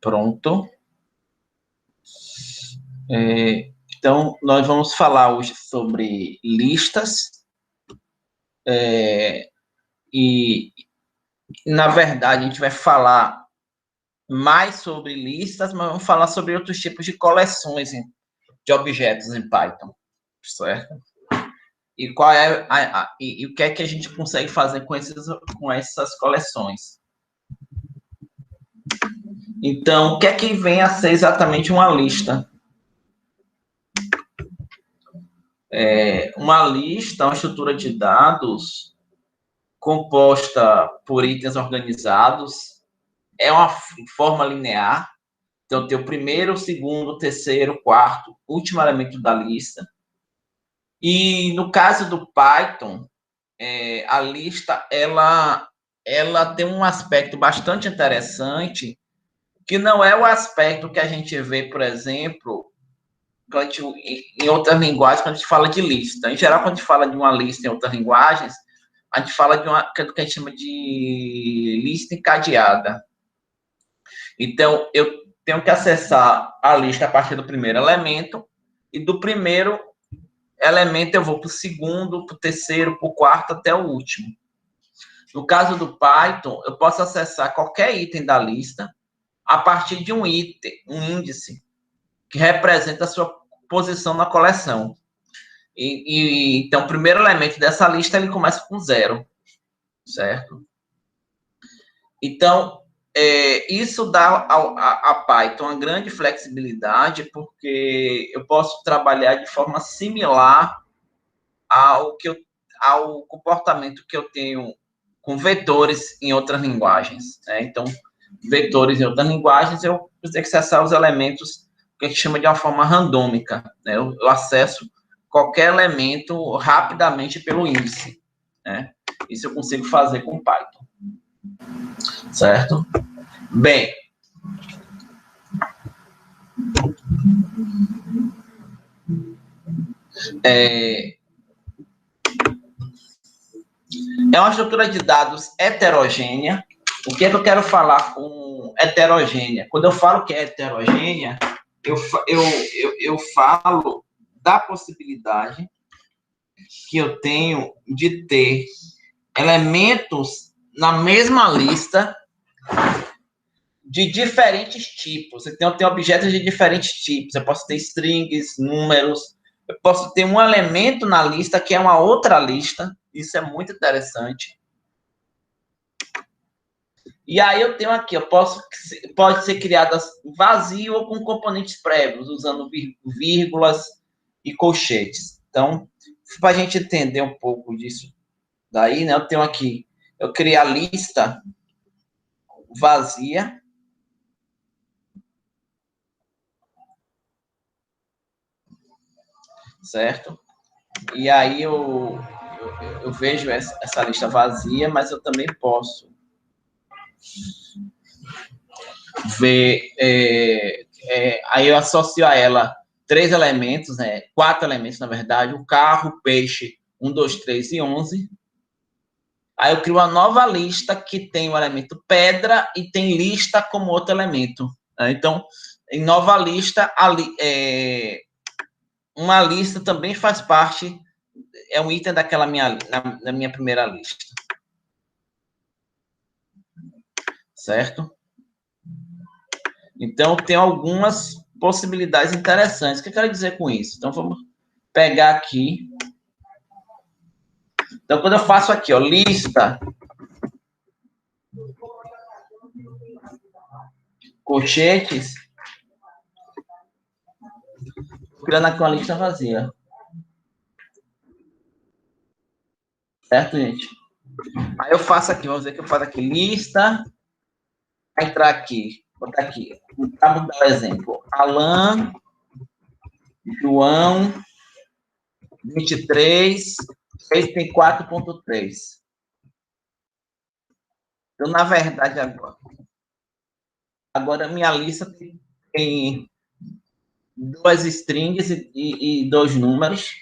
Pronto. Então, nós vamos falar hoje sobre listas. E, na verdade, a gente vai falar mais sobre listas, mas vamos falar sobre outros tipos de coleções de objetos em Python, certo? E qual é e o que é que a gente consegue fazer com essas coleções? Então, o que é que vem a ser exatamente uma lista? Uma lista, uma estrutura de dados composta por itens organizados, é uma forma linear. Então, tem o primeiro, o segundo, o terceiro, o quarto, último elemento da lista. E no caso do Python, a lista ela tem um aspecto bastante interessante, que não é o aspecto que a gente vê, por exemplo, em outras linguagens, quando a gente fala de lista. Em geral, quando a gente fala de uma lista em outras linguagens, a gente fala de do que a gente chama de lista encadeada. Então, eu tenho que acessar a lista a partir do primeiro elemento, e do primeiro elemento eu vou para o segundo, para o terceiro, para o quarto, até o último. No caso do Python, eu posso acessar qualquer item da lista a partir de um item, um índice, que representa a sua posição na coleção. Então, o primeiro elemento dessa lista, ele começa com 0, certo? Então, isso dá a Python uma grande flexibilidade, porque eu posso trabalhar de forma similar ao comportamento que eu tenho com vetores em outras linguagens, né? Então, vetores em outras linguagens, eu tenho que acessar os elementos que a gente chama de uma forma randômica, né? Eu acesso qualquer elemento rapidamente pelo índice, né? Isso eu consigo fazer com Python, certo? Bem, é uma estrutura de dados heterogênea. O que é que eu quero falar com heterogênea? Quando eu falo que é heterogênea, eu falo da possibilidade que eu tenho de ter elementos na mesma lista de diferentes tipos. Então, eu tenho objetos de diferentes tipos. Eu posso ter strings, números. Eu posso ter um elemento na lista que é uma outra lista. Isso é muito interessante. E aí eu tenho aqui, pode ser criada vazio ou com componentes prévios, usando vírgulas e colchetes. Então, para a gente entender um pouco disso daí, né, eu tenho aqui, eu criei a lista vazia. Certo? E aí eu vejo essa lista vazia, mas eu também posso ver, aí eu associo a ela 3 elementos, né? 4 elementos, na verdade, o carro, o peixe, 1, 2, 3 e 11. Aí eu crio uma nova lista que tem o elemento pedra e tem lista como outro elemento. Né? Então, em nova lista, uma lista também faz parte, é um item daquela na minha primeira lista. Certo? Então, tem algumas possibilidades interessantes. O que eu quero dizer com isso? Então, vamos pegar aqui. Então, quando eu faço aqui, ó, lista, colchetes, criando aqui uma lista vazia. Certo, gente? Aí eu faço aqui, vamos dizer que eu faço aqui, lista, vai entrar aqui, botar aqui, para mudar o exemplo, Alan, João, 23, 4.3. Então, na verdade, agora minha lista tem 2 strings e 2 números.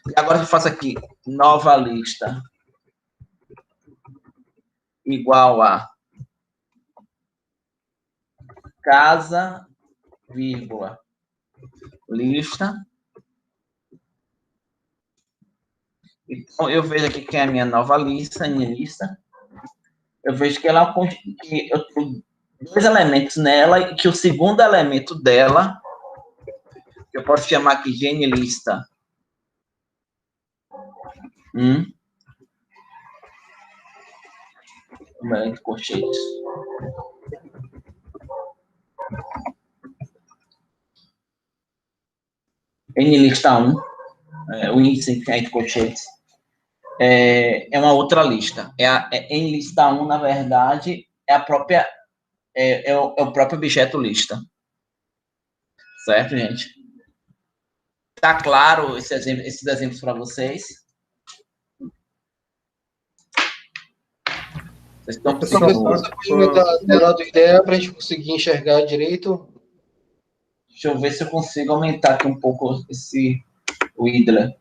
E agora eu faço aqui, nova lista igual a casa, vírgula, lista. Então, eu vejo aqui que é a minha nova lista, Eu vejo que ela que eu tenho 2 elementos nela e que o segundo elemento dela, eu posso chamar aqui de nlista 1, entre colchetes. Nlista 1, o índice entre colchetes, é uma outra lista. Nlista 1, na verdade, é a própria é o próprio objeto lista. Certo, gente? Tá claro esses exemplos para vocês? Vocês estão Professor, você pode me dar a tela do IDEA para a gente conseguir enxergar direito? Deixa eu ver se eu consigo aumentar aqui um pouco o Idler.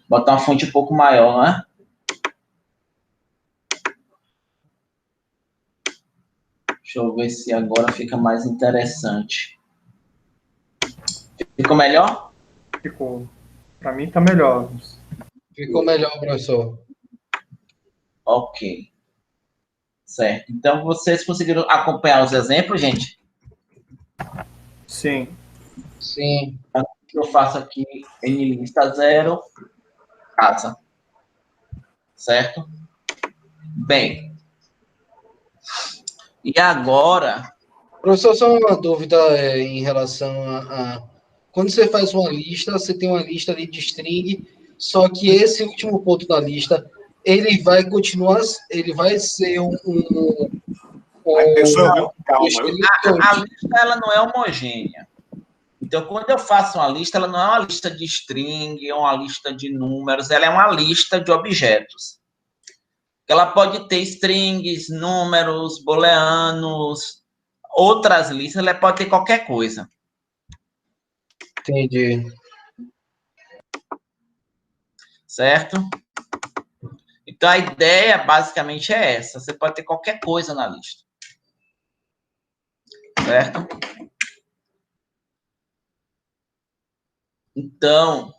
Botar uma fonte um pouco maior, né? Deixa eu ver se agora fica mais interessante. Ficou melhor? Ficou. Para mim tá melhor. Ficou melhor, professor. Ok. Certo. Então, vocês conseguiram acompanhar os exemplos, gente? Sim. Sim. Eu faço aqui nlista 0, casa. Certo? Bem. E agora... Professor, só uma dúvida em relação quando você faz uma lista, você tem uma lista ali de string, só que esse último ponto da lista, ele vai continuar, ele vai ser Professor, calma. A lista ela não é homogênea. Então, quando eu faço uma lista, ela não é uma lista de string, é uma lista de números, ela é uma lista de objetos. Ela pode ter strings, números, booleanos, outras listas, ela pode ter qualquer coisa. Entendi. Certo? Então, a ideia basicamente é essa. Você pode ter qualquer coisa na lista. Certo? Então,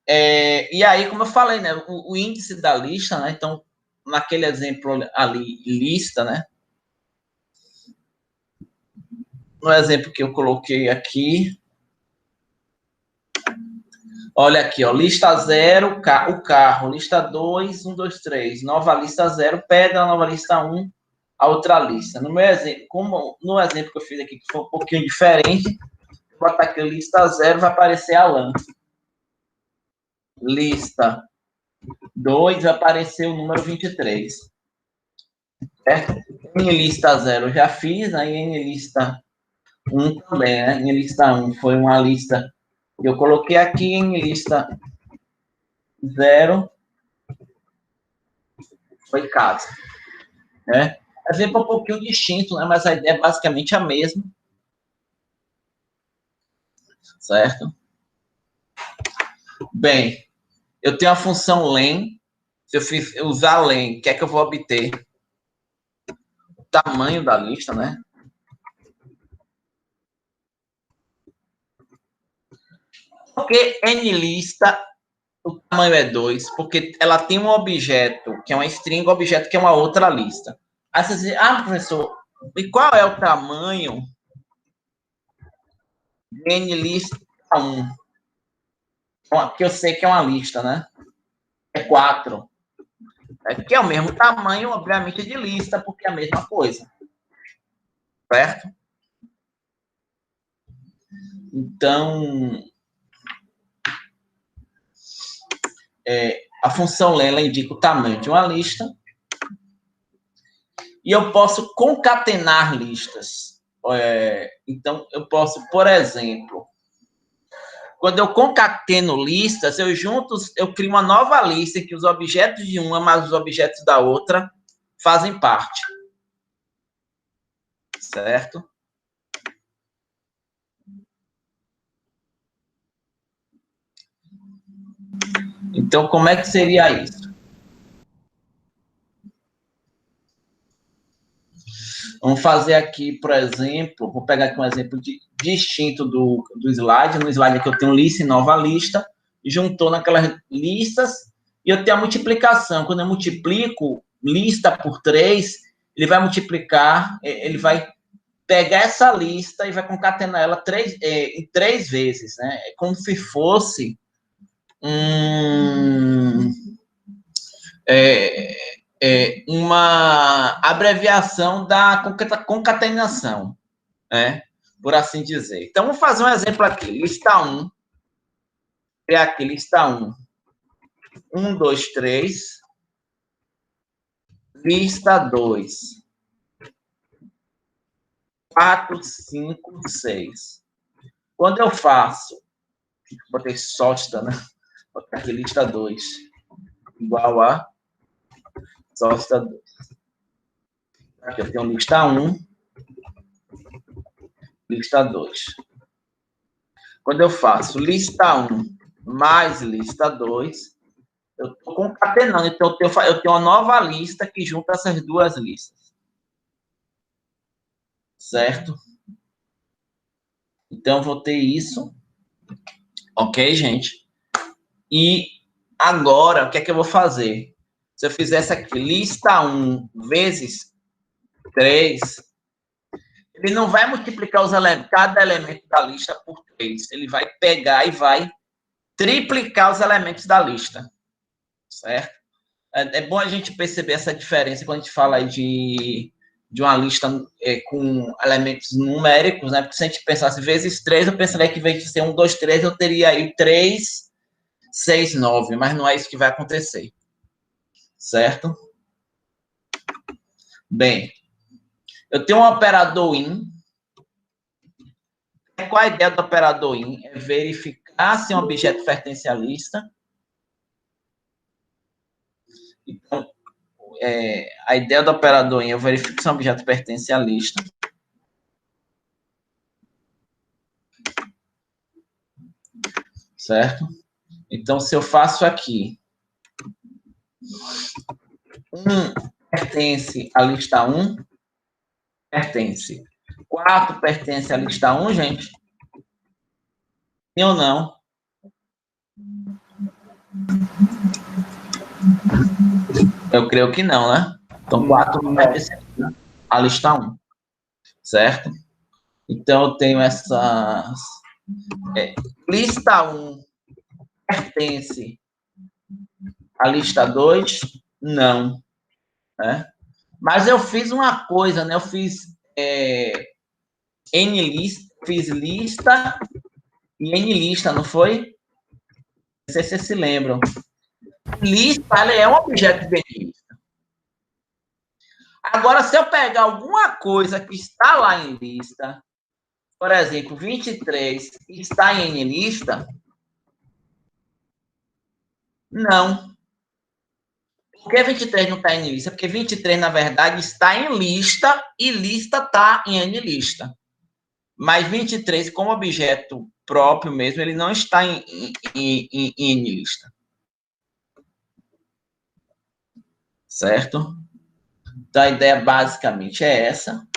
e aí, como eu falei, né, o índice da lista, né, então, naquele exemplo ali, lista, né, no exemplo que eu coloquei aqui, olha aqui, ó, lista 0, o carro, lista 2, 1, 2, 3, nova lista 0, pedra, nova lista 1, a outra lista. No meu exemplo, como no exemplo que eu fiz aqui, que foi um pouquinho diferente, vou botar aqui lista 0, vai aparecer Alan. Lista 2, vai aparecer o número 23. Certo? Em lista 0 eu já fiz, aí em lista 1 também, né? Em lista 1 foi uma lista que eu coloquei aqui, em lista 0 foi casa. Né? Exemplo um pouquinho distinto, né? Mas a ideia é basicamente a mesma. Certo? Bem, eu tenho a função len. Se eu usar len, o que é que eu vou obter? O tamanho da lista, né? Porque nlista, o tamanho é 2, porque ela tem um objeto, que é uma string, objeto que é uma outra lista. Aí você diz, professor, e qual é o tamanho de nlista 1? Que eu sei que é uma lista, né? É 4. Que é o mesmo tamanho, obviamente, de lista, porque é a mesma coisa. Certo? Então, a função len, ela indica o tamanho de uma lista. E eu posso concatenar listas. Então, eu posso, por exemplo, quando eu concateno listas, eu crio uma nova lista em que os objetos de uma mais os objetos da outra fazem parte. Certo? Então, como é que seria isso? fazer aqui, por exemplo, vou pegar aqui um exemplo distinto do slide. No slide aqui eu tenho lista e nova lista, juntou naquelas listas, e eu tenho a multiplicação. Quando eu multiplico lista por 3, ele vai multiplicar, ele vai pegar essa lista e vai concatenar ela em 3 vezes, né? É como se fosse uma abreviação da concatenação, né? Por assim dizer. Então, vamos fazer um exemplo aqui. Lista 1. Criar aqui, lista 1. 1, 2, 3. Lista 2. 4, 5, 6. Quando eu faço, botei sosta, né? Botar aqui lista 2 igual a sosta 2. Aqui eu tenho lista 1, lista 2. Quando eu faço lista 1 mais lista 2, eu estou concatenando. Então, eu tenho uma nova lista que junta essas duas listas. Certo? Então, eu vou ter isso. Ok, gente? E agora, o que é que eu vou fazer? Se eu fizesse aqui, lista 1 vezes 3, ele não vai multiplicar cada elemento da lista por 3. Ele vai pegar e vai triplicar os elementos da lista. Certo? É bom a gente perceber essa diferença quando a gente fala aí de uma lista com elementos numéricos, né? Porque se a gente pensasse vezes 3, eu pensaria que em vez de ser 1, 2, 3, eu teria aí 3, 6, 9, mas não é isso que vai acontecer. Certo? Bem, eu tenho um operador in. Qual a ideia do operador in? É verificar se um objeto pertence à lista. Então, a ideia do operador in, eu verifico se um objeto pertence à lista. Certo? Então, se eu faço aqui 1 pertence à lista 1, pertence. 4 pertence à lista 1, gente? Sim ou não? Eu creio que não, né? Então, 4 não pertence à lista 1. Certo? Então, eu tenho essas... lista 1 pertence à lista 2? Não. Né? Mas eu fiz uma coisa, né? Eu fiz N-lista, fiz lista e N-lista, não foi? Não sei se vocês se lembram. Lista, ela é um objeto de N-lista. Agora, se eu pegar alguma coisa que está lá em lista, por exemplo, 23 está em N-lista, não. Por que 23 não está em N-lista? Porque 23, na verdade, está em lista e lista está em N-lista. Mas 23, como objeto próprio mesmo, ele não está em N-lista. Certo? Então, a ideia basicamente é essa.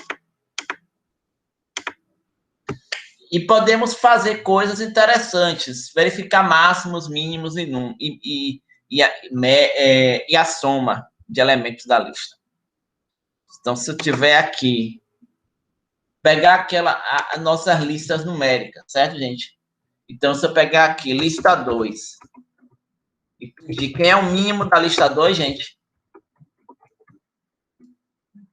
E podemos fazer coisas interessantes, verificar máximos, mínimos e a soma de elementos da lista. Então, se eu tiver aqui, pegar as nossas listas numéricas, certo, gente? Então, se eu pegar aqui, lista 2, e pedir quem é o mínimo da lista 2, gente?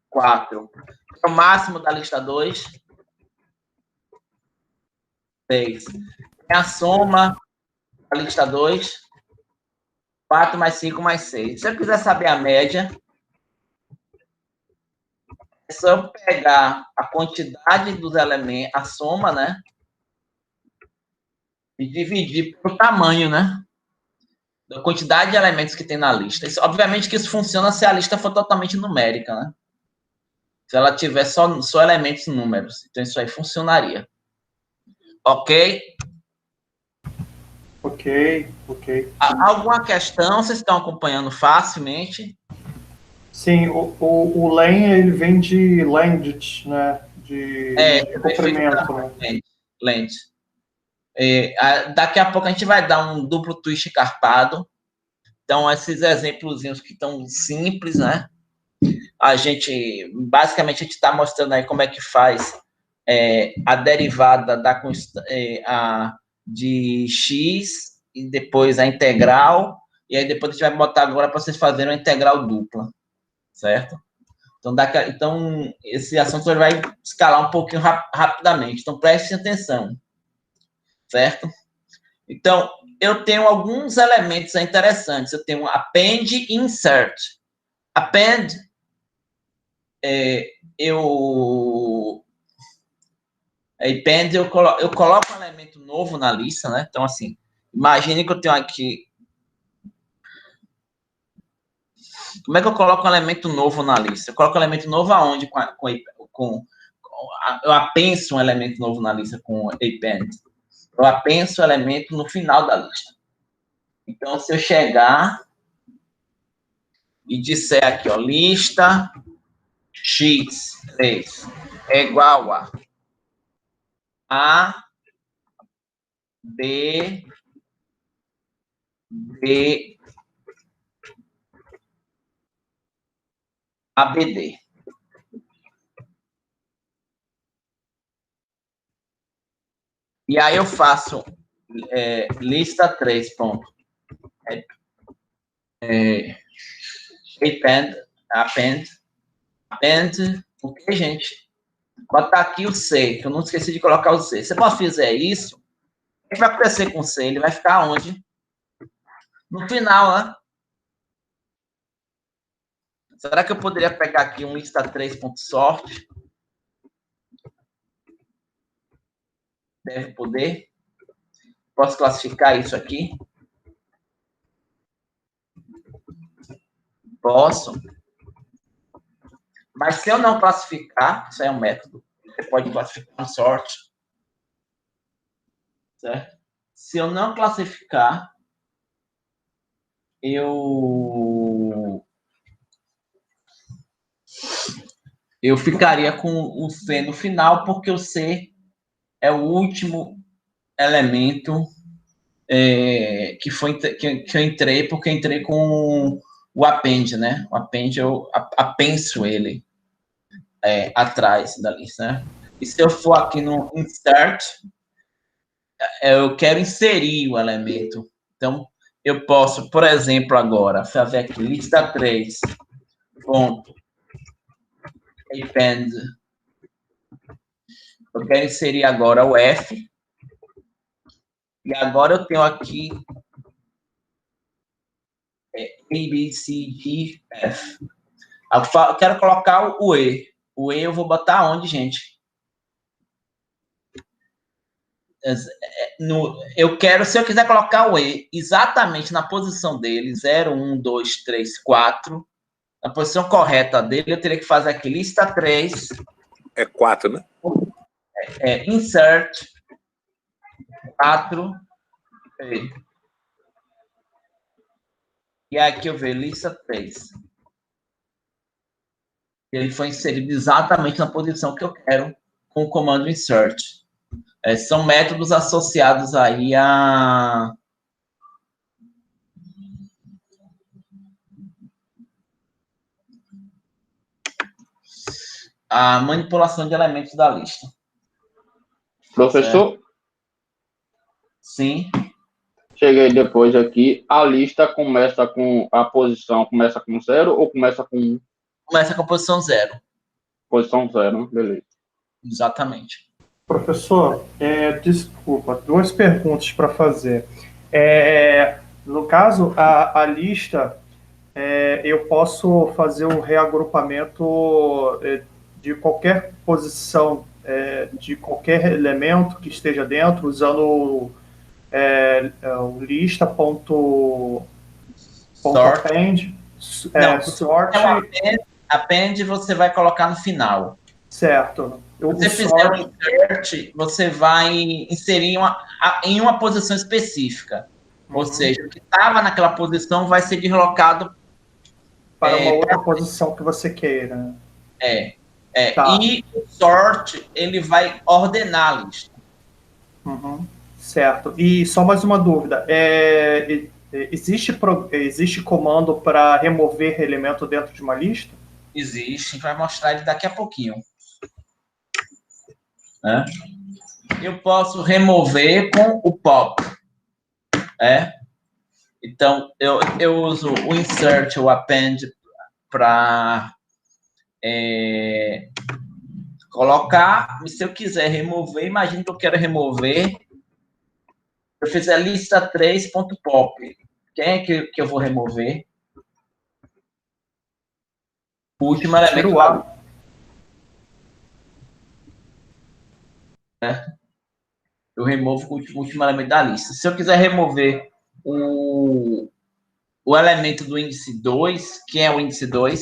4. Quem é o máximo da lista 2? 6. Quem é a soma da lista 2? 4 mais 5 mais 6. Se eu quiser saber a média, é só eu pegar a quantidade dos elementos, a soma, né? E dividir pelo tamanho, né? Da quantidade de elementos que tem na lista. Obviamente que isso funciona se a lista for totalmente numérica, né? Se ela tiver só elementos números. Então, isso aí funcionaria. Ok? Ok. Alguma questão? Vocês estão acompanhando facilmente? Sim, o len, ele vem de length, né? De comprimento, né? Length. Daqui a pouco a gente vai dar um duplo twist carpado. Então, esses exemplozinhos que estão simples, né? Basicamente, a gente está mostrando aí como é que faz a derivada de x e depois a integral, e aí depois a gente vai botar agora para vocês fazerem uma integral dupla, certo? Então, esse assunto vai escalar um pouquinho rapidamente, então prestem atenção, certo? Então, eu tenho alguns elementos interessantes. Eu tenho append e insert. Append, eu coloco um elemento novo na lista, né? Então, assim, imagine que eu tenho aqui... Como é que eu coloco um elemento novo na lista? Eu coloco um elemento novo aonde? Eu apenso um elemento novo na lista com append. Eu apenso o elemento no final da lista. Então, se eu chegar e disser aqui, ó, lista x3 é igual a b, b, abd. E aí eu faço lista 3 ponto. Append, o que, gente? Botar aqui o C, que eu não esqueci de colocar o C. Se eu fizer isso, o que vai acontecer com o C? Ele vai ficar onde? No final, né? Será que eu poderia pegar aqui um lista 3.sort? Deve poder. Posso classificar isso aqui? Posso. Mas se eu não classificar, isso é um método. Você pode classificar um sort. Certo? Se eu não classificar, eu ficaria com o C no final, porque o C é o último elemento que eu entrei, porque eu entrei com o append, né? O append, eu apenso ele atrás da lista, né? E se eu for aqui no insert, eu quero inserir o elemento. Então, eu posso, por exemplo, agora, fazer aqui lista 3, ponto, append. Eu quero inserir agora o F. E agora eu tenho aqui A, B, C, D, F. Eu quero colocar o E. O E eu vou botar onde, gente? Se eu quiser colocar o E exatamente na posição dele, 0, 1, 2, 3, 4, na posição correta dele, eu teria que fazer aqui lista 3. É 4, né? Insert 4. E aqui eu vejo lista 3. Ele foi inserido exatamente na posição que eu quero com o comando insert. São métodos associados aí a manipulação de elementos da lista. Professor? Sim. Cheguei depois aqui. A lista começa com a posição, começa com 0 ou começa com... Começa com a posição 0. Posição 0, beleza. Exatamente. Professor, desculpa, 2 perguntas para fazer. No caso, a lista, eu posso fazer um reagrupamento de qualquer posição, de qualquer elemento que esteja dentro, usando o lista.append. Sort. Append você vai colocar no final. Certo. Se você fizer um insert, você vai inserir em uma posição específica. Ou seja, o que estava naquela posição vai ser deslocado Para uma outra posição que você queira. Tá. E o sort, ele vai ordenar a lista. Certo. E só mais uma dúvida. Existe comando para remover elemento dentro de uma lista? Existe. A gente vai mostrar ele daqui a pouquinho. Eu posso remover com o pop. Então, eu uso o insert, o append, para colocar. Se eu quiser remover, imagine que eu quero remover. Eu fizer lista 3.pop. Quem é que eu vou remover? O último elemento. Eu removo o último elemento da lista. Se eu quiser remover o elemento do índice 2, quem é o índice 2?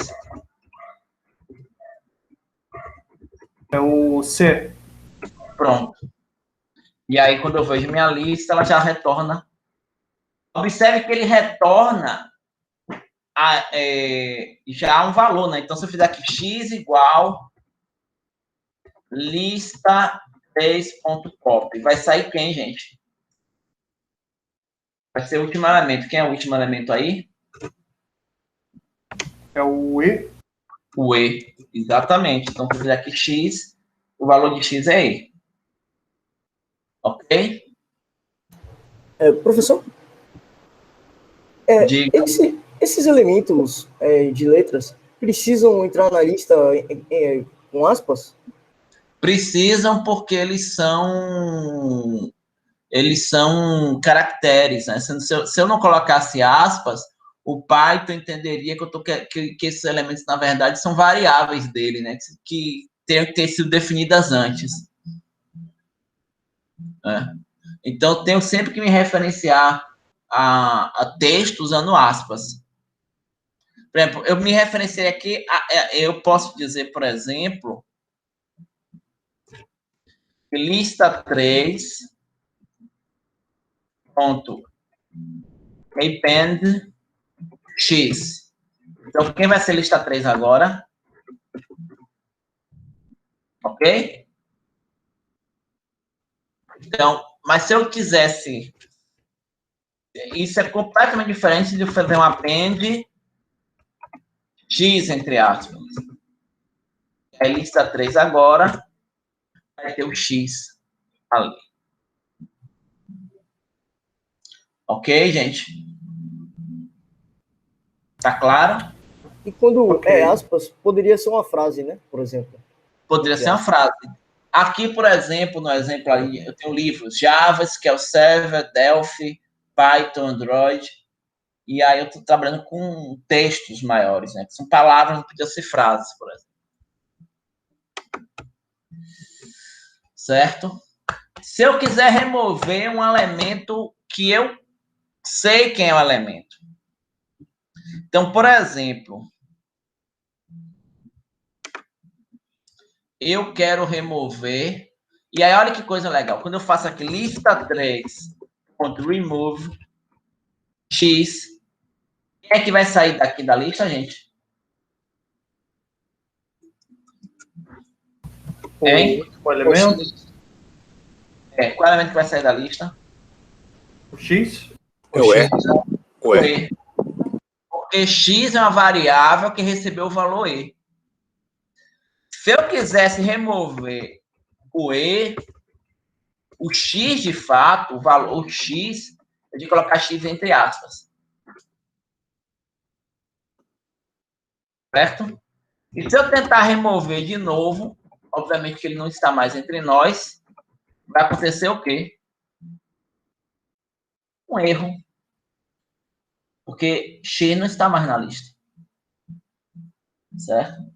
É o C. Pronto. E aí, quando eu vejo minha lista, ela já retorna. Observe que ele retorna já um valor, né? Então, se eu fizer aqui x igual lista 3.pop, vai sair quem, gente? Vai ser o último elemento. Quem é o último elemento aí? É o E. O E, exatamente. Então, se eu fizer aqui x, o valor de x é E. Ok? Professor, esses elementos de letras precisam entrar na lista com aspas? Precisam, porque eles são caracteres, né? Se eu não colocasse aspas, o Python entenderia que esses elementos, na verdade, são variáveis dele, né? Que teriam que ter sido definidas antes. Então, eu tenho sempre que me referenciar a texto usando aspas. Por exemplo, eu me referenciei aqui, eu posso dizer, por exemplo, lista 3, ponto, append x. Então, quem vai ser lista 3 agora? Ok? Então, mas se eu quisesse... Isso é completamente diferente de eu fazer um append x, entre aspas. É lista 3 agora, vai ter o x ali. Ok, gente? Tá claro? E quando aspas, poderia ser uma frase, né? Por exemplo. Poderia ser uma frase. Aqui, por exemplo, no exemplo aí, eu tenho livros Java, SQL Server, Delphi, Python, Android. E aí eu estou trabalhando com textos maiores, né? Que são palavras, não podiam ser frases, por exemplo. Certo? Se eu quiser remover um elemento que eu sei quem é o elemento. Então, por exemplo, eu quero remover... E aí, olha que coisa legal. Quando eu faço aqui lista 3.remove x, quem é que vai sair daqui da lista, gente? Hein? O elemento? Qual elemento que vai sair da lista? O X? O E. Porque x é uma variável que recebeu o valor E. Se eu quisesse remover o E, o x de fato, o valor x, eu tenho que colocar x entre aspas. Certo? E se eu tentar remover de novo, obviamente que ele não está mais entre nós, vai acontecer o quê? Um erro. Porque x não está mais na lista. Certo?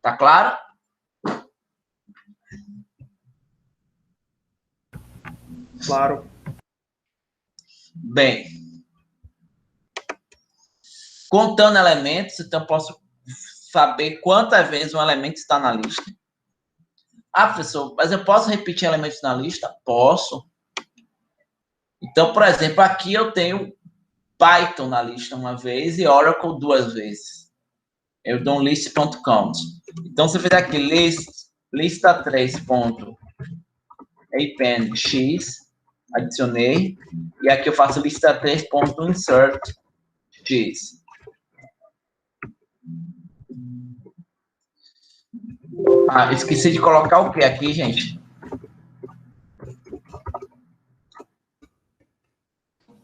Tá claro? Claro. Bem. Contando elementos, então eu posso saber quantas vezes um elemento está na lista. Ah, professor, mas eu posso repetir elementos na lista? Posso. Então, por exemplo, aqui eu tenho Python na lista uma vez e Oracle 2 vezes. Eu dou um list.count. Então, se eu fizer aqui lista 3.append x, adicionei, e aqui eu faço lista 3.insert x. Esqueci de colocar o que aqui, gente?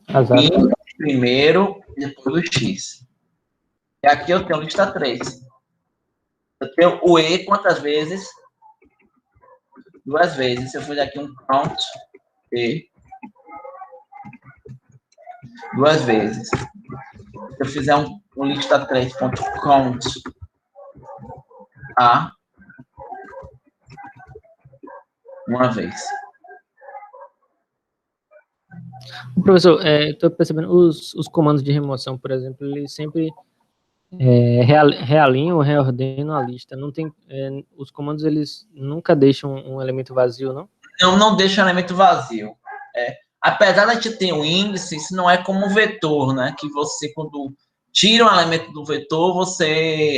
In primeiro, depois do x. E aqui eu tenho lista 3. Eu tenho o E quantas vezes? 2 vezes. Se eu fizer aqui um count E, 2 vezes. Se eu fizer um lista 3.count A, uma vez. Professor, estou percebendo, os comandos de remoção, por exemplo, eles sempre realinham ou reordenam a lista. Não tem, os comandos, eles nunca deixam um elemento vazio, não? Não deixa elemento vazio. Apesar de a gente ter um índice, isso não é como um vetor, né? Que você, quando tira um elemento do vetor,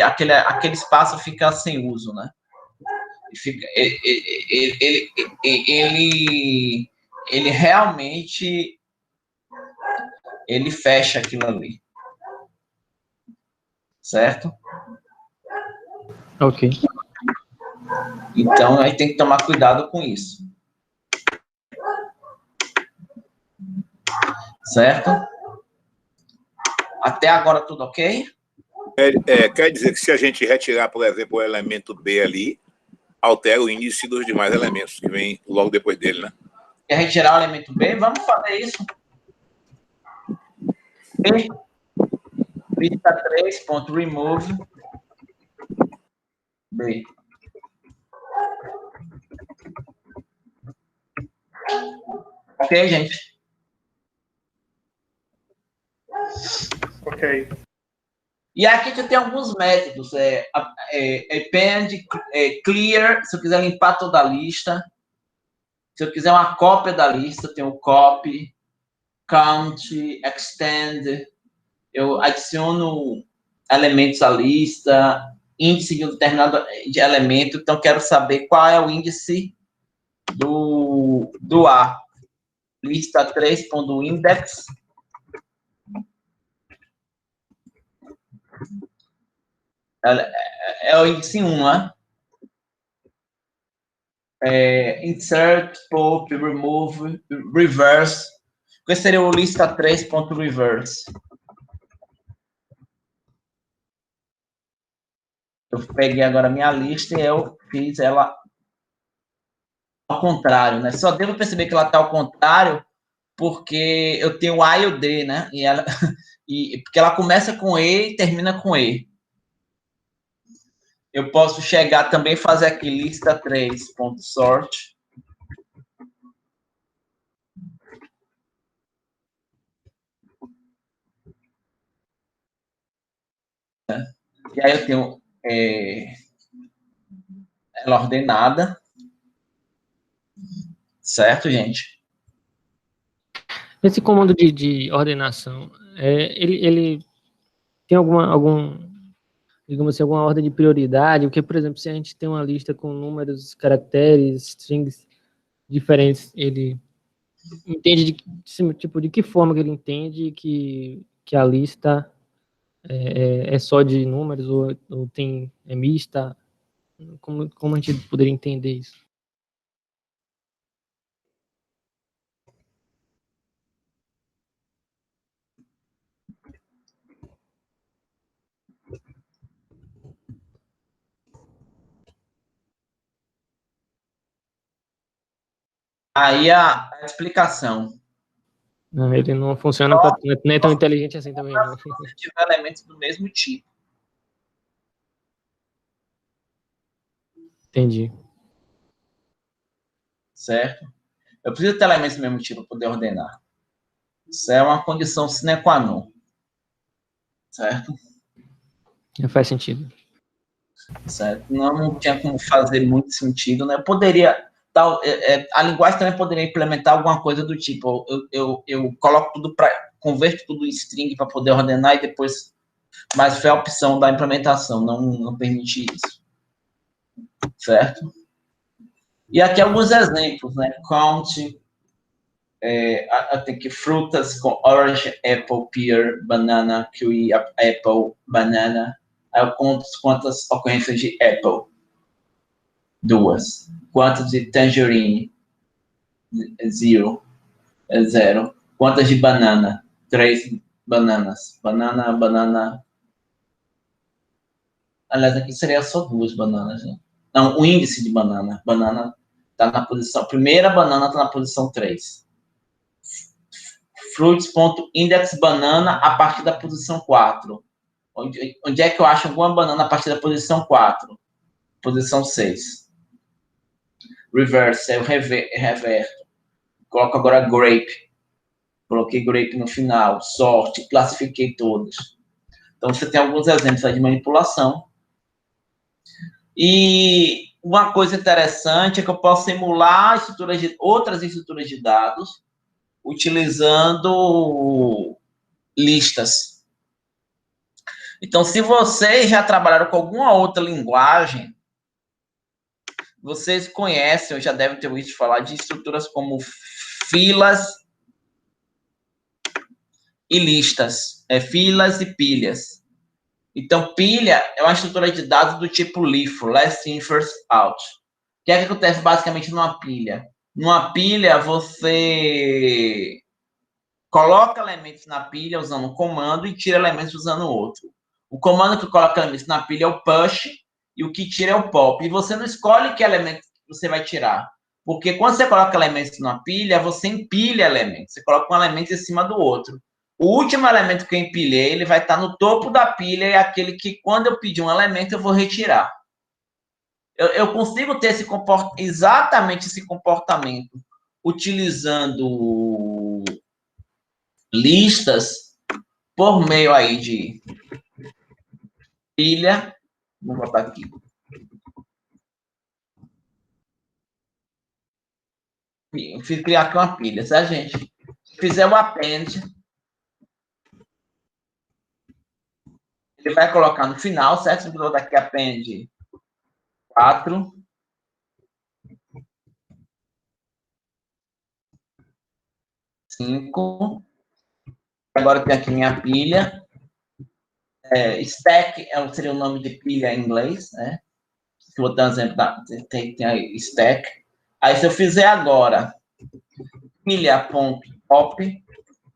aquele espaço fica sem uso, né? Ele realmente fecha aquilo ali. Certo? Ok. Então, aí tem que tomar cuidado com isso. Certo? Até agora tudo ok? Quer dizer que se a gente retirar, por exemplo, o elemento B ali, altera o índice dos demais elementos que vem logo depois dele, né? Quer retirar o elemento B? Vamos fazer isso. B. Lista 3.remove B. Ok, gente? Ok. E aqui a gente tem alguns métodos. Append, clear, se eu quiser limpar toda a lista. Se eu quiser uma cópia da lista, tem o copy, count, extend. Eu adiciono elementos à lista, índice de um determinado de elemento. Então, quero saber qual é o índice do A. Lista 3.index. É o índice 1, né? Insert, pop, remove, reverse. Qual seria o lista 3.reverse? Eu peguei agora a minha lista e eu fiz ela ao contrário, né? Só devo perceber que ela está ao contrário porque eu tenho o A e o D, né? Porque ela começa com E e termina com E. Eu posso chegar também e fazer aqui lista 3.sort. E aí eu tenho ela ordenada. Certo, gente? Esse comando de ordenação, ele tem digamos assim, alguma ordem de prioridade? Porque, por exemplo, se a gente tem uma lista com números, caracteres, strings diferentes, ele entende de que forma que ele entende que a lista é só de números ou é mista? Como a gente poderia entender isso? Aí a explicação. Não, ele não funciona, não é tão inteligente assim também, não. Se você tiver elementos do mesmo tipo. Entendi. Certo? Eu preciso ter elementos do mesmo tipo para poder ordenar. Isso é uma condição sine qua non. Certo? Faz sentido. Certo? Não tinha como fazer muito sentido, né? Eu poderia... a linguagem também poderia implementar alguma coisa do tipo, eu coloco tudo converto tudo em string para poder ordenar e depois... Mas foi a opção da implementação, não permite isso. Certo? E aqui alguns exemplos, né? Count, tem que frutas com orange, apple, pear, banana, kiwi, apple, banana. Aí eu conto quantas ocorrências de apple. 2. Quantas de tangerine? 0. Quantas de banana? 3 bananas. Banana. Aliás, aqui seria só 2 bananas, né? Não, o índice de banana. Banana está na posição... Primeira banana está na posição 3. Fruits.index banana a partir da posição 4. Onde é que eu acho alguma banana a partir da posição 4? Posição 6. Reverse, eu reverto. Coloco agora grape. Coloquei grape no final. Sorte, classifiquei todos. Então, você tem alguns exemplos aí de manipulação. E uma coisa interessante é que eu posso simular outras estruturas de dados utilizando listas. Então, se vocês já trabalharam com alguma outra linguagem, vocês conhecem, ou já devem ter ouvido falar de estruturas como filas e listas, filas e pilhas. Então, pilha é uma estrutura de dados do tipo LIFO, Last In, First Out. O que é que acontece basicamente numa pilha? Numa pilha, você coloca elementos na pilha usando um comando e tira elementos usando outro. O comando que coloca elementos na pilha é o push e o que tira é o pop. E você não escolhe que elemento você vai tirar. Porque quando você coloca elementos na pilha, você empilha elementos. Você coloca um elemento em cima do outro. O último elemento que eu empilhei, ele vai estar no topo da pilha e é aquele que, quando eu pedir um elemento, eu vou retirar. Eu consigo ter exatamente esse comportamento utilizando listas por meio aí de pilha. Vou botar aqui. Eu fiz criar aqui uma pilha, certo, gente? Se fizer o append, ele vai colocar no final, certo? Se eu botar aqui append 4. Agora tem aqui minha pilha. Stack seria o nome de pilha em inglês, né? Se eu botar um exemplo, tem aí stack. Aí, se eu fizer agora pilha.pop,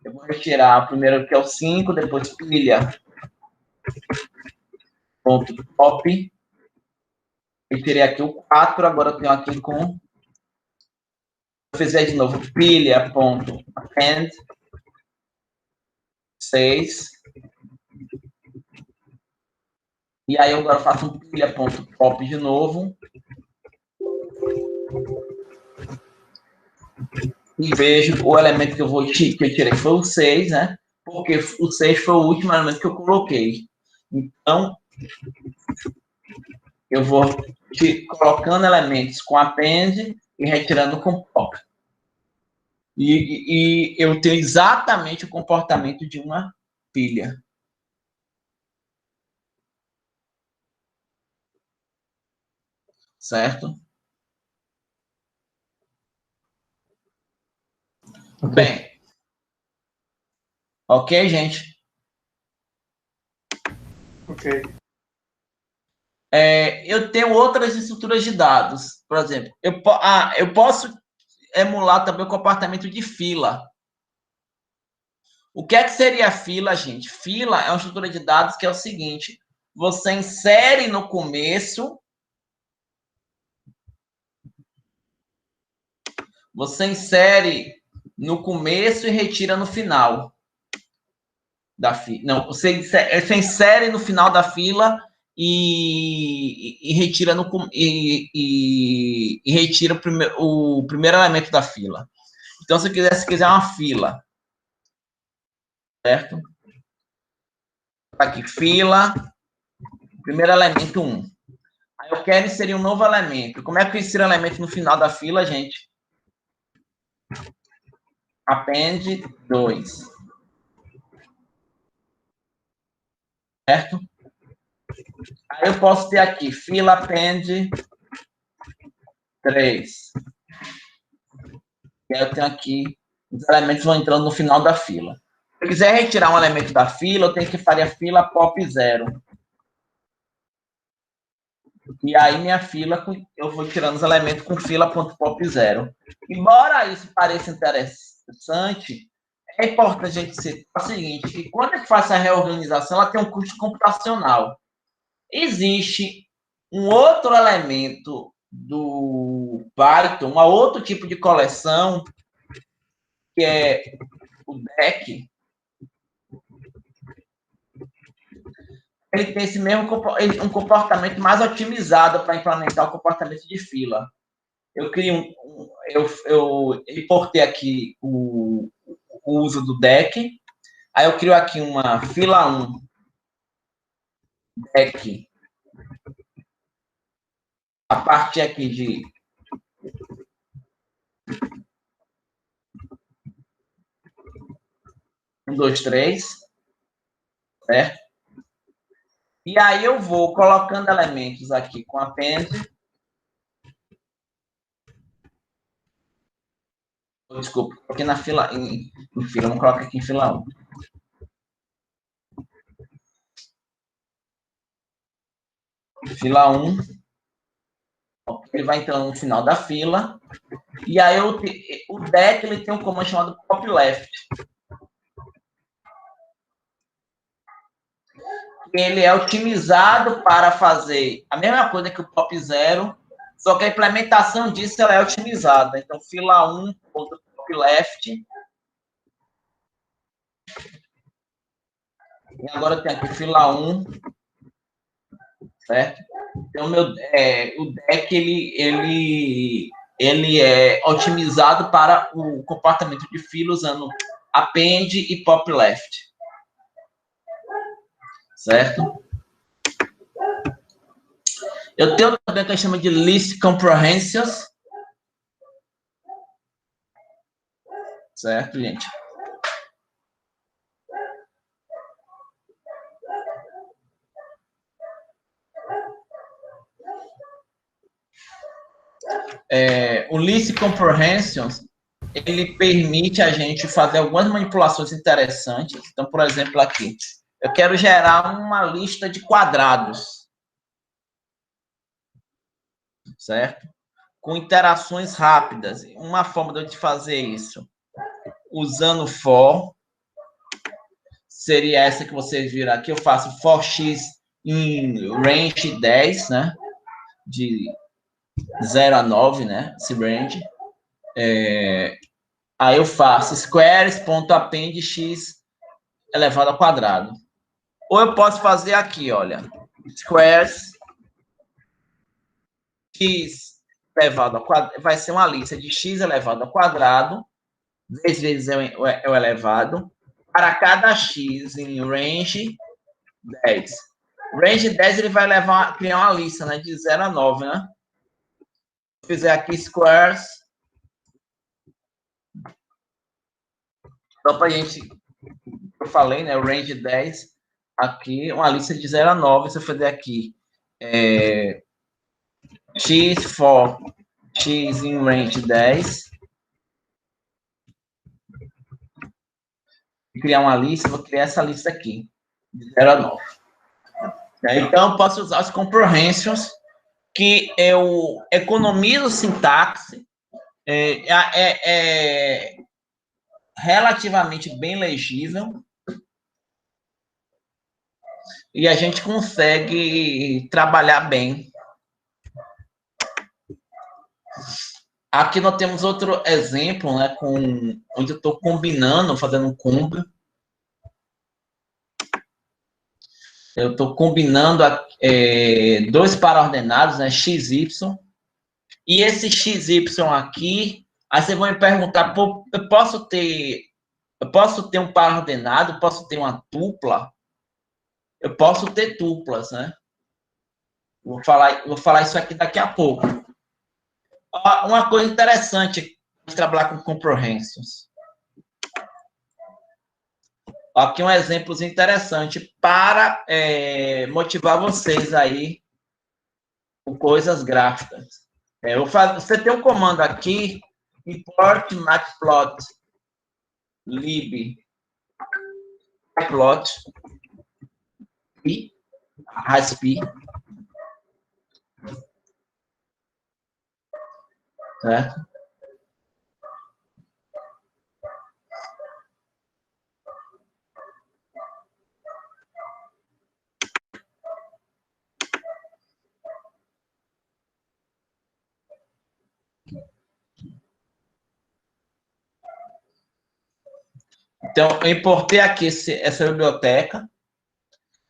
eu vou retirar primeiro que é o 5, depois pilha.pop. Retirei aqui o 4, agora eu tenho aqui com... Se eu fizer de novo pilha.append 6. E aí eu agora faço um pilha.pop de novo. E vejo o elemento que eu tirei foi o 6, né? Porque o 6 foi o último elemento que eu coloquei. Então, eu vou colocando elementos com append e retirando com pop. E eu tenho exatamente o comportamento de uma pilha. Certo? Okay. Bem. Ok, gente? Ok. Eu tenho outras estruturas de dados. Por exemplo, eu posso emular também o comportamento de fila. O que é que seria fila, gente? Fila é uma estrutura de dados que é o seguinte: você insere no começo, e retira no final da fila. Não, você insere no final da fila e retira retira o primeiro elemento da fila. Então, se quiser uma fila, certo? Aqui, fila, primeiro elemento 1. Aí eu quero inserir um novo elemento. Como é que eu insiro o elemento no final da fila, gente? Append 2. certo? Aí eu posso ter aqui, fila append 3. E aí eu tenho aqui, os elementos vão entrando no final da fila. Se eu quiser retirar um elemento da fila, eu tenho que fazer a fila pop 0. E aí minha fila, eu vou tirando os elementos com fila.pop 0. Embora isso pareça interessante, é importante a gente citar o seguinte, que quando a gente faz essa reorganização, ela tem um custo computacional. Existe um outro elemento do Python, um outro tipo de coleção, que é o deck. Ele tem esse mesmo um comportamento mais otimizado para implementar o comportamento de fila. Eu crio eu importei aqui o uso do deck. Aí eu crio aqui uma fila 1 deck a partir aqui de 1, 2, 3, certo? E aí eu vou colocando elementos aqui com append. Desculpa, coloquei na fila, em fila, vamos colocar aqui em fila 1. Fila 1. Ele vai entrando no final da fila. E aí o deck ele tem um comando chamado pop left. Ele é otimizado para fazer a mesma coisa que o pop 0, só que a implementação disso ela é otimizada. Então, fila 1, pop left. E agora eu tenho aqui fila 1, certo? Então, o deck ele é otimizado para o comportamento de fila usando append e pop left. Certo? Eu tenho também o que a gente chama de list comprehensions. Certo, gente? O list comprehensions ele permite a gente fazer algumas manipulações interessantes. Então, por exemplo, aqui, eu quero gerar uma lista de quadrados, certo? Com interações rápidas. Uma forma de eu te fazer isso, usando for, seria essa que vocês viram aqui. Eu faço for x em range 10, né? De 0 a 9, né? Esse range. Aí eu faço squares.append x elevado ao quadrado. Ou eu posso fazer aqui, olha, squares x elevado ao quadrado, vai ser uma lista de x elevado ao quadrado, vezes é o elevado, para cada x em range 10. Range 10 ele vai criar uma lista, né, de 0 a 9, né? Se eu fizer aqui squares, só para a gente, eu falei, né, o range 10, aqui, uma lista de 0 a 9, se eu fizer aqui, x for x em range 10, criar uma lista, vou criar essa lista aqui, de 0 a 9. Então, eu posso usar os comprehensions, que eu economizo sintaxe, é relativamente bem legível, e a gente consegue trabalhar bem. Aqui nós temos outro exemplo, né, onde eu estou combinando, fazendo um combo. Eu estou combinando dois paraordenados, né, x, y. E esse x, y aqui, aí vocês vão me perguntar, pô, eu posso ter um paraordenado, posso ter uma tupla? Eu posso ter tuplas, né? Vou falar isso aqui daqui a pouco. Uma coisa interessante de trabalhar com comprehensions. Aqui um exemplo interessante para motivar vocês aí com coisas gráficas. Você tem um comando aqui, import matplot lib plot e rasp, certo? Então, eu importei aqui essa biblioteca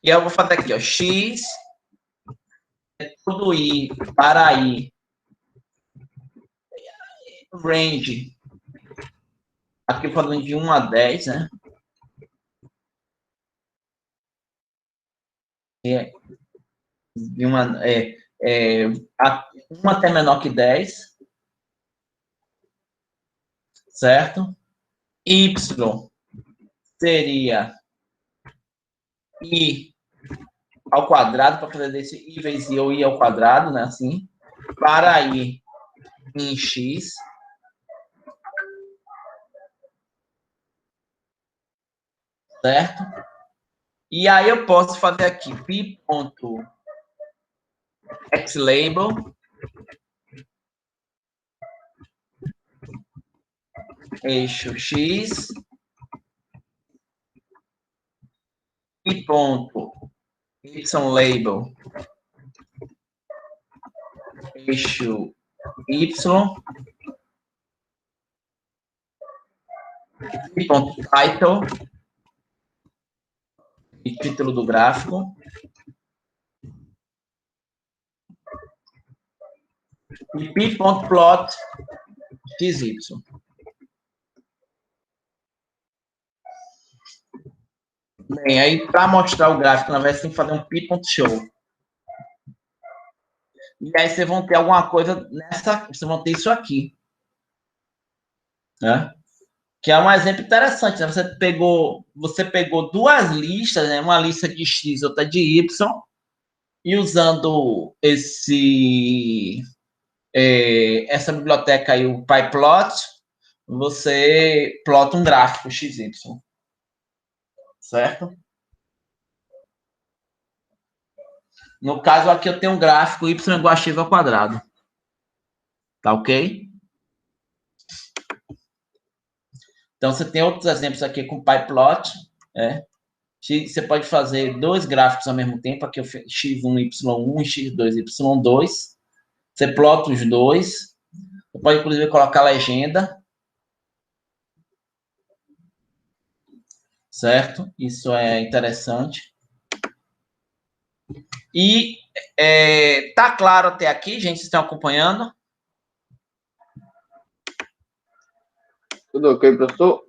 e eu vou fazer aqui, ó, x é tudo i para i range, aqui falando de 1 a 10, né? De uma, 1 até menor que 10, certo? Y seria i ao quadrado, para fazer desse i vezes i ou i ao quadrado, né? Assim, para i em x, certo? E aí eu posso fazer aqui pi.xlabel eixo x pi.ylabel eixo y pi.title e título do gráfico e pi.plot xy. Bem, aí para mostrar o gráfico, na verdade, você tem que fazer um pi.show. E aí vocês vão ter alguma coisa nessa, vocês vão ter isso aqui, né? Que é um exemplo interessante, né? Você pegou duas listas, né? Uma lista de x, outra de y, e usando essa biblioteca aí, o pyplot, você plota um gráfico XY. Certo? No caso aqui eu tenho um gráfico y igual a x ao quadrado. Tá ok? Então você tem outros exemplos aqui com pyplot, né? Você pode fazer dois gráficos ao mesmo tempo, aqui eu fiz x1, y1 e x2, y2. Você plota os dois. Você pode, inclusive, colocar legenda. Certo? Isso é interessante. E tá claro até aqui, gente? Vocês estão acompanhando? Tudo ok, professor?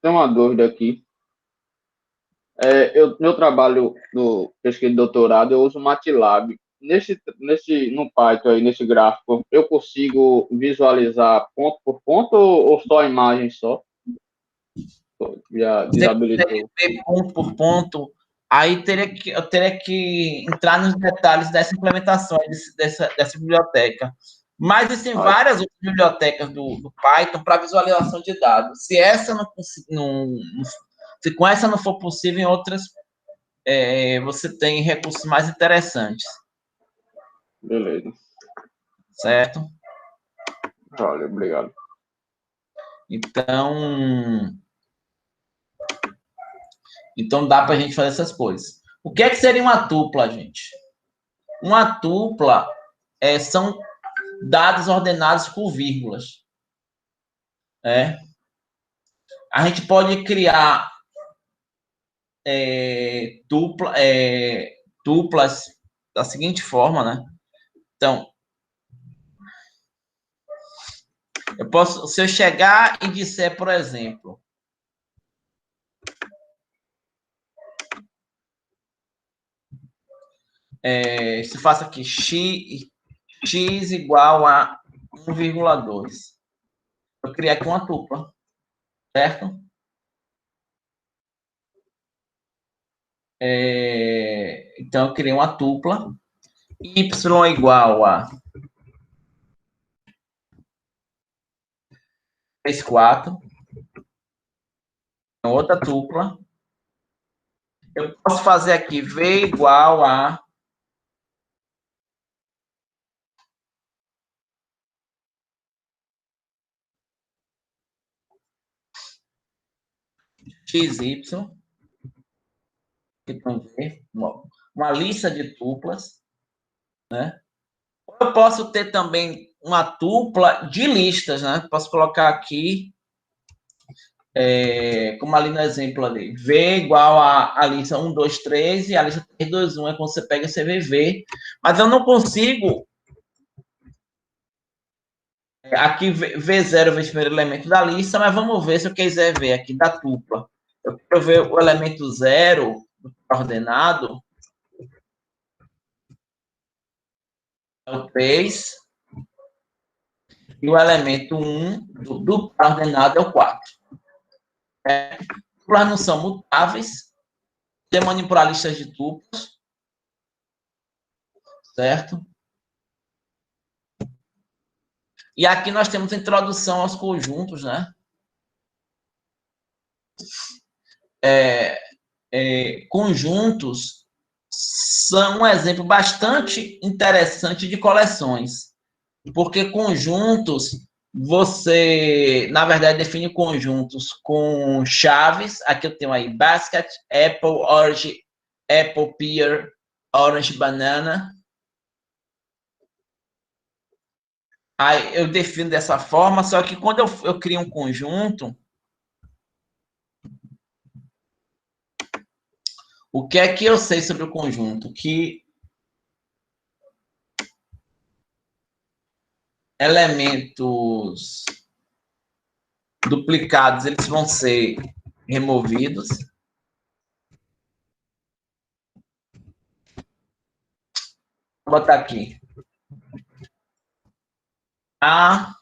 Tem uma dúvida aqui. Meu trabalho no pesquisa de doutorado, eu uso MATLAB. No Python, aí, nesse gráfico, eu consigo visualizar ponto por ponto ou só a imagem só? Já desabilitou. Ver ponto por ponto, aí eu teria que entrar nos detalhes dessa implementação, dessa biblioteca. Mas existem várias outras bibliotecas do Python para visualização de dados. Se com essa não for possível, em outras você tem recursos mais interessantes. Beleza. Certo? Vale, obrigado. Então dá para a gente fazer essas coisas. O que é que seria uma tupla, gente? Uma tupla são dados ordenados por vírgulas. A gente pode criar tuplas da seguinte forma, né? Então, se eu chegar e disser, por exemplo, se faça aqui x igual a 1,2. Eu criei aqui uma tupla, certo? Então, eu criei uma tupla. Y igual a 3, 4. Outra tupla. Eu posso fazer aqui V igual a XY, que vão ver, uma lista de tuplas, né? Eu posso ter também uma tupla de listas, né? Posso colocar aqui, como ali no exemplo ali, V igual a lista 1, 2, 3, e a lista 3, 2, 1 é quando você pega você vê V, mas eu não consigo aqui V0 ver o primeiro elemento da lista, mas vamos ver se eu quiser ver aqui da tupla. Eu quero ver o elemento 0 ordenado, é o 3, e o elemento 1 do ordenado é o 4. Tuplas não são mutáveis, você manipular listas de tuplas, certo? E aqui nós temos a introdução aos conjuntos, né? Conjuntos são um exemplo bastante interessante de coleções, porque conjuntos, você, na verdade, define conjuntos com chaves. Aqui eu tenho aí basket, apple, orange, apple, pear, orange, banana. Aí eu defino dessa forma, só que quando eu crio um conjunto, o que é que eu sei sobre o conjunto? Que elementos duplicados, eles vão ser removidos. Vou botar aqui. A,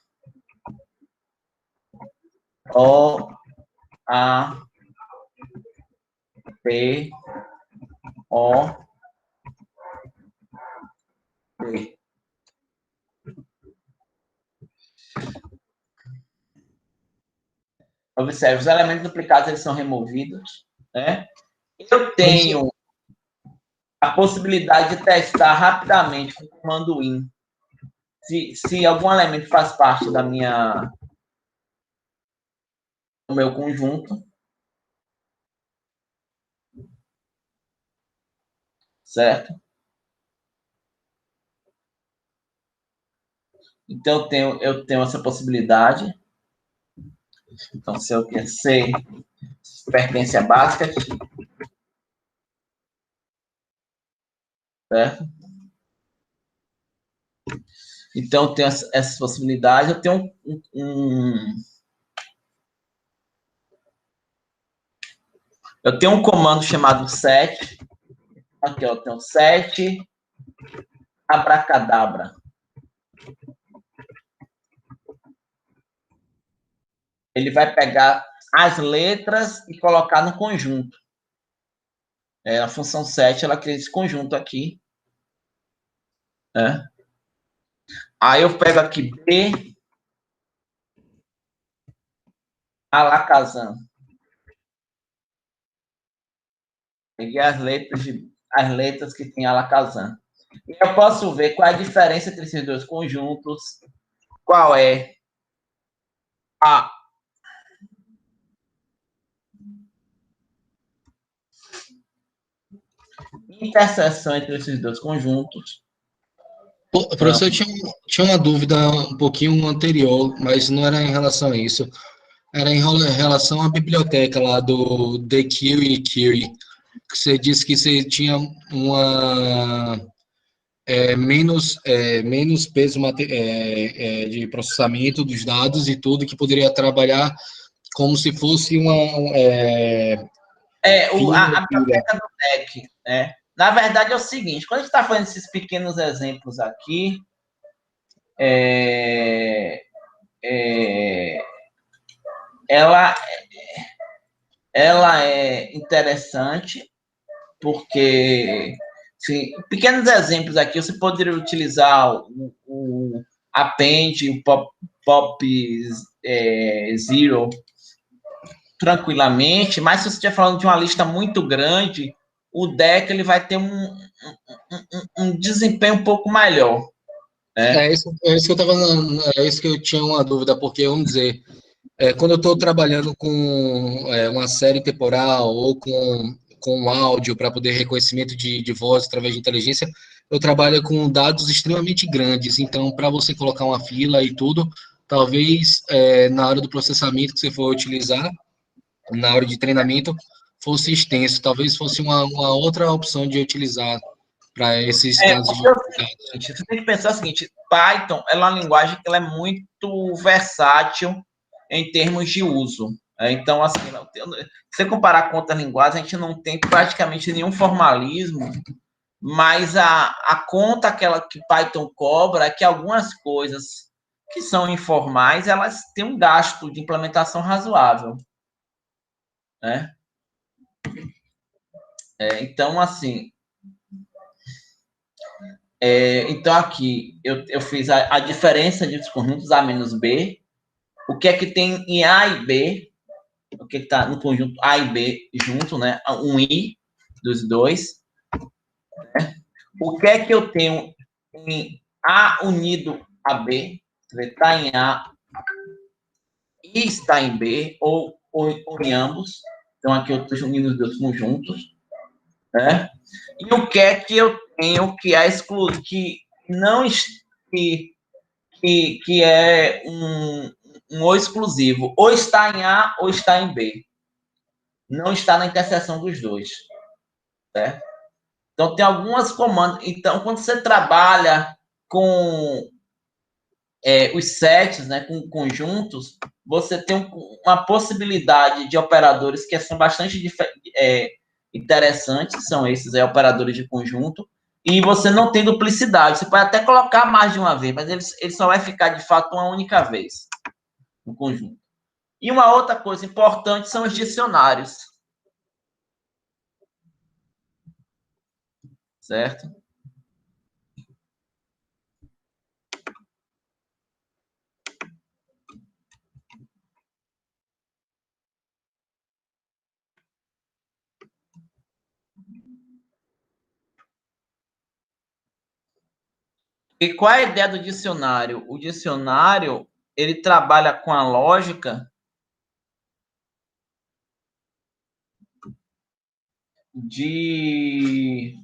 O, A, P, O, P. Observe, os elementos duplicados eles são removidos, né? Eu tenho a possibilidade de testar rapidamente com o comando in se algum elemento faz parte do meu conjunto, certo? Então, eu tenho essa possibilidade. Então, se eu quero C pertence a basket, certo? Então, eu tenho essa possibilidade. Eu tenho eu tenho um comando chamado set. Aqui, eu tenho set abracadabra. Ele vai pegar as letras e colocar no conjunto. A função set, ela cria esse conjunto aqui. Né? Aí eu pego aqui B, Alakazam. Peguei as letras que tem Alakazam. E eu posso ver qual é a diferença entre esses dois conjuntos, qual é a interseção entre esses dois conjuntos. Professor, eu tinha uma dúvida um pouquinho anterior, mas não era em relação a isso. Era em relação à biblioteca lá do The Curie Curie, que você disse que você tinha uma menos peso de processamento dos dados e tudo, que poderia trabalhar como se fosse a biblioteca do DEC, né? Na verdade, é o seguinte, quando a gente está fazendo esses pequenos exemplos aqui, ela é interessante, porque sim, pequenos exemplos aqui, você poderia utilizar o append, o pop zero tranquilamente, mas se você estiver falando de uma lista muito grande, o deck ele vai ter um desempenho um pouco melhor. É isso que eu tava, é isso que eu tinha uma dúvida, porque, vamos dizer, quando eu estou trabalhando com uma série temporal ou com áudio para poder reconhecimento de voz através de inteligência, eu trabalho com dados extremamente grandes. Então, para você colocar uma fila e tudo, talvez na hora do processamento que você for utilizar, na hora de treinamento, fosse extenso. Talvez fosse uma outra opção de utilizar para esses casos de dados. Você tem que pensar o seguinte, Python é uma linguagem que ela é muito versátil em termos de uso. Então, assim, se você comparar com outras linguagens, a gente não tem praticamente nenhum formalismo, mas a conta aquela que Python cobra é que algumas coisas que são informais, elas têm um gasto de implementação razoável. Né? Então, assim, então aqui eu fiz a diferença de conjuntos A menos B, o que é que tem em A e B, o que está no conjunto A e B junto, né? Um I dos dois. Né? O que é que eu tenho em A unido a B, está em A e está em B, ou em ambos. Então aqui eu estou unindo os dois conjuntos. Né? E o que é que eu tenho que é excluído, que não que é um ou exclusivo, ou está em A ou está em B. Não está na interseção dos dois. Certo? Então, tem algumas comandos. Então, quando você trabalha com os sets, né, com conjuntos, você tem uma possibilidade de operadores que são bastante interessantes, são esses operadores de conjunto, e você não tem duplicidade. Você pode até colocar mais de uma vez, mas ele só vai ficar, de fato, uma única vez no conjunto. E uma outra coisa importante são os dicionários. Certo? E qual é a ideia do dicionário? O dicionário, ele trabalha com a lógica de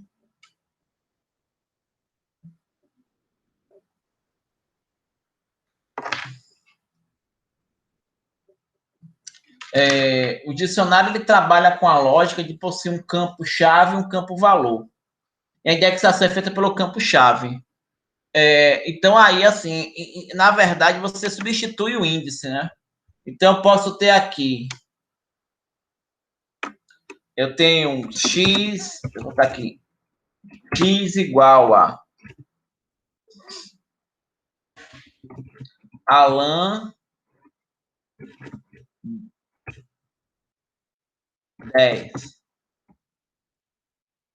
o dicionário ele trabalha com a lógica de possuir um campo-chave e um campo-valor. E a indexação é feita pelo campo-chave. Então, aí, assim, na verdade, você substitui o índice, né? Então, eu posso ter aqui, eu tenho x, vou botar aqui, x igual a Alan 10,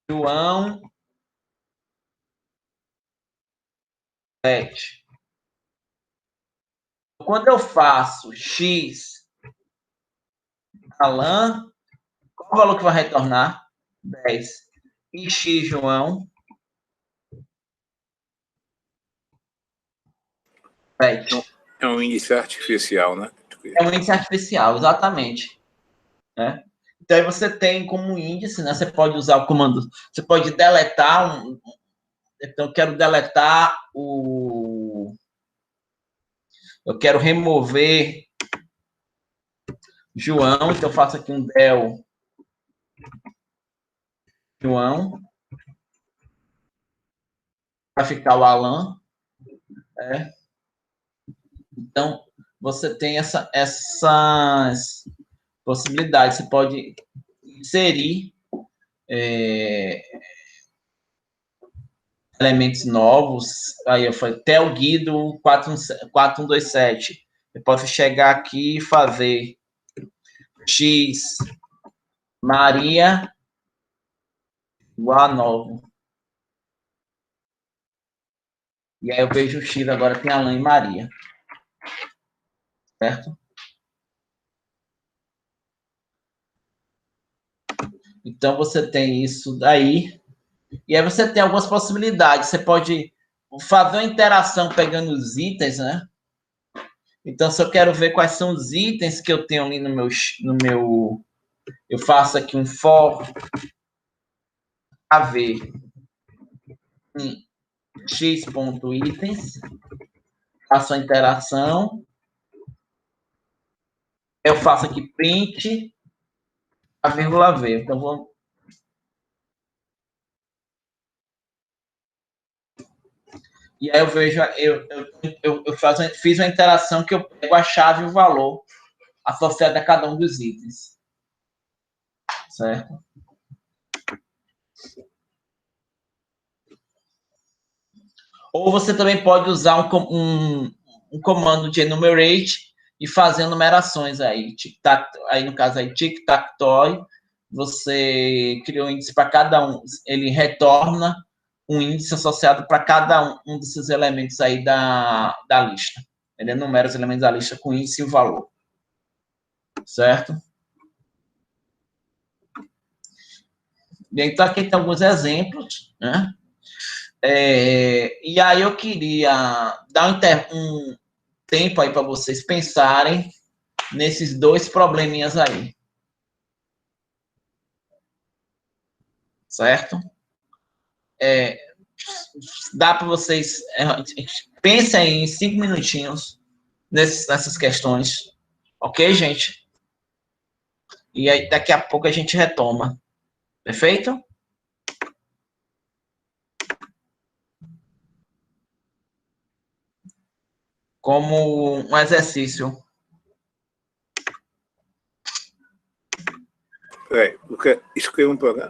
João 7. Quando eu faço x Alan, qual o valor que vai retornar? 10. E x João 7. É um índice artificial, né? É um índice artificial, exatamente. Né? Então, aí você tem como índice, né? Você pode usar o comando, você pode deletar então, eu quero deletar eu quero remover João, então eu faço aqui um del João, para ficar o Alan. Então, você tem essas possibilidades. Você pode inserir elementos novos. Aí eu falei, Tel Guido 4127. Eu posso chegar aqui e fazer X Maria igual a 9. E aí eu vejo o X agora tem Alain e Maria. Certo? Então, você tem isso daí. E aí você tem algumas possibilidades. Você pode fazer uma interação pegando os itens, né? Então, se eu quero ver quais são os itens que eu tenho ali no meu eu faço aqui um for AV em x.itens, faço a interação, eu faço aqui print a vírgula V. Então, vou e aí eu vejo, fiz uma interação que eu pego a chave e o valor associado a cada um dos itens. Certo? Ou você também pode usar um comando de enumerate e fazer numerações aí. Aí no caso aí, tic-tac-toe, você criou um índice para cada um. Ele retorna um índice associado para cada um desses elementos aí da lista. Ele enumera os elementos da lista com índice e o valor. Certo? E então aqui tem alguns exemplos, né? E aí eu queria dar um tempo aí para vocês pensarem nesses dois probleminhas aí. Certo? Dá para vocês... pensem em 5 minutinhos nessas questões. Ok, gente? E aí daqui a pouco a gente retoma. Perfeito? Como um exercício. Escreva um programa.